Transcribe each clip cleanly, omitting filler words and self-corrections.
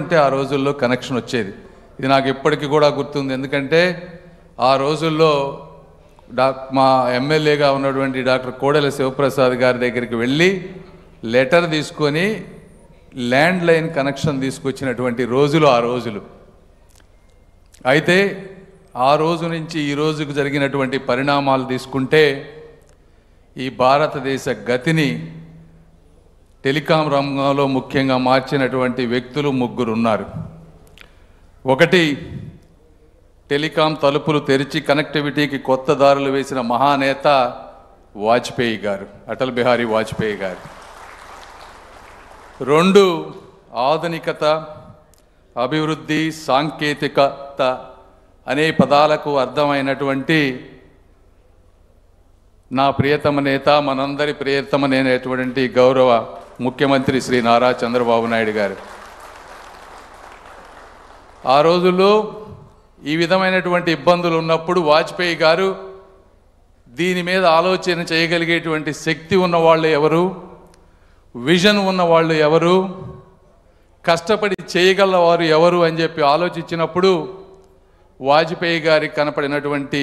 అంటే ఆ రోజుల్లో కనెక్షన్ వచ్చేది. ఇది నాకు ఇప్పటికీ కూడా గుర్తుంది. ఎందుకంటే ఆ రోజుల్లో మా ఎమ్మెల్యేగా ఉన్నటువంటి డాక్టర్ కోడెల శివప్రసాద్ గారి దగ్గరికి వెళ్ళి లెటర్ తీసుకొని ల్యాండ్ లైన్ కనెక్షన్ తీసుకొచ్చినటువంటి రోజులు ఆ రోజులు. అయితే ఆ రోజు నుంచి ఈ రోజుకు జరిగినటువంటి పరిణామాలు తీసుకుంటే ఈ భారతదేశ గతిని టెలికాం రంగంలో ముఖ్యంగా మార్చినటువంటి వ్యక్తులు ముగ్గురు ఉన్నారు. ఒకటి, టెలికాం తలుపులు తెరిచి కనెక్టివిటీకి కొత్త దారులు వేసిన మహానేత వాజ్పేయి గారు, అటల్ బిహారీ వాజ్పేయి గారు. రెండు, ఆధునికత, అభివృద్ధి, సాంకేతికత అనే పదాలకు అర్థమైనటువంటి నా ప్రియతమ నేత, మనందరి ప్రియతమ నేనటువంటి గౌరవ ముఖ్యమంత్రి శ్రీ నారా చంద్రబాబు నాయుడు గారు. ఆ రోజుల్లో ఈ విధమైనటువంటి ఇబ్బందులు ఉన్నప్పుడు వాజ్పేయి గారు దీని మీద ఆలోచన చేయగలిగేటువంటి శక్తి ఉన్నవాళ్ళు ఎవరు, విజన్ ఉన్నవాళ్ళు ఎవరు, కష్టపడి చేయగలవారు ఎవరు అని చెప్పి ఆలోచించినప్పుడు వాజ్పేయి గారికి కనపడినటువంటి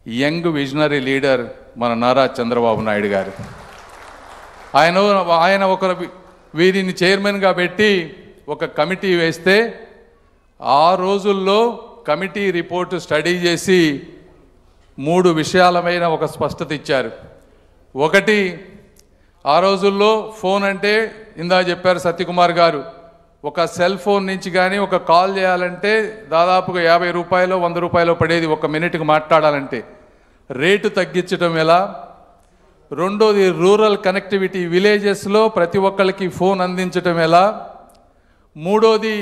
యంగ్ విజనరీ లీడర్ మన నారా చంద్రబాబు నాయుడు గారు. ఆయన వీరిని చైర్మన్గా పెట్టి ఒక కమిటీ వేస్తే ఆ రోజుల్లో కమిటీ రిపోర్టు స్టడీ చేసి 3 విషయాలమైన ఒక స్పష్టత ఇచ్చారు. ఒకటి, ఆ రోజుల్లో ఫోన్ అంటే ఇందా చెప్పారు సత్యకుమార్ గారు, ఒక సెల్ ఫోన్ నుంచి కానీ ఒక కాల్ చేయాలంటే దాదాపుగా 50 రూపాయలు 100 రూపాయలు పడేది, 1 మినిట్కి మాట్లాడాలంటే. రేటు తగ్గించడం ఎలా? రెండోది, రూరల్ కనెక్టివిటీ, విలేజెస్లో ప్రతి ఒక్కరికి ఫోన్ అందించడం ఎలా? మూడోది,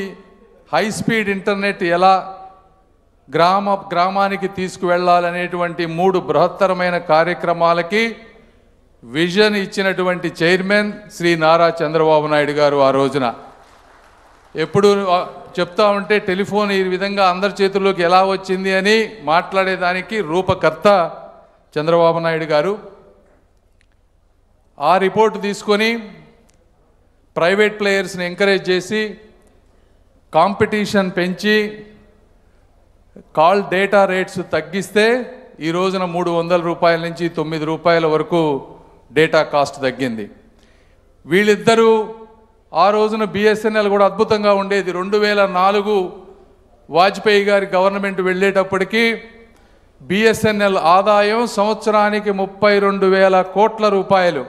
హై స్పీడ్ ఇంటర్నెట్ ఎలా గ్రామానికి తీసుకువెళ్ళాలనేటువంటి 3 బృహత్తరమైన కార్యక్రమాలకి విజన్ ఇచ్చినటువంటి చైర్మన్ శ్రీ నారా చంద్రబాబు నాయుడు గారు. ఆ రోజున ఎప్పుడు చెప్తా ఉంటే టెలిఫోన్ ఈ విధంగా అందరి చేతుల్లోకి ఎలా వచ్చింది అని మాట్లాడేదానికి రూపకర్త చంద్రబాబు నాయుడు గారు. ఆ రిపోర్టు తీసుకొని ప్రైవేట్ ప్లేయర్స్ని ఎంకరేజ్ చేసి కాంపిటీషన్ పెంచి కాల్ డేటా రేట్స్ తగ్గిస్తే ఈ రోజున 300 రూపాయల నుంచి 9 రూపాయల వరకు డేటా కాస్ట్ తగ్గింది. వీళ్ళిద్దరూ ఆ రోజున బిఎస్ఎన్ఎల్ కూడా అద్భుతంగా ఉండేది. 2004 వాజ్పేయి గారి గవర్నమెంట్ వెళ్ళేటప్పటికీ బిఎస్ఎన్ఎల్ ఆదాయం సంవత్సరానికి 32,000 కోట్ల రూపాయలు,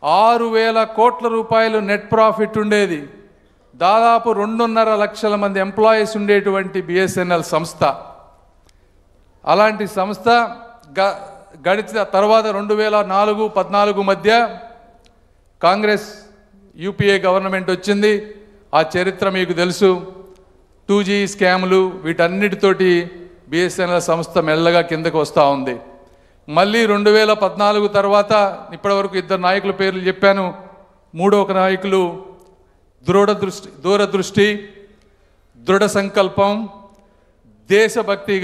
6,000 కోట్ల రూపాయలు నెట్ ప్రాఫిట్ ఉండేది. దాదాపు 2.5 లక్షల మంది ఎంప్లాయీస్ ఉండేటువంటి బిఎస్ఎన్ఎల్ సంస్థ. అలాంటి సంస్థ గడిచిన తర్వాత 2004-14 మధ్య కాంగ్రెస్ యూపీఏ గవర్నమెంట్ వచ్చింది. ఆ చరిత్ర మీకు తెలుసు. 2G స్కాములు వీటన్నిటితోటి బిఎస్ఎన్ఎల్ సంస్థ మెల్లగా కిందకు వస్తూ ఉంది. మళ్ళీ 2014 తర్వాత ఇప్పటివరకు 2 నాయకుల పేర్లు చెప్పాను. మూడో నాయకులు దూరదృష్టి, దృఢ సంకల్పం, దేశభక్తి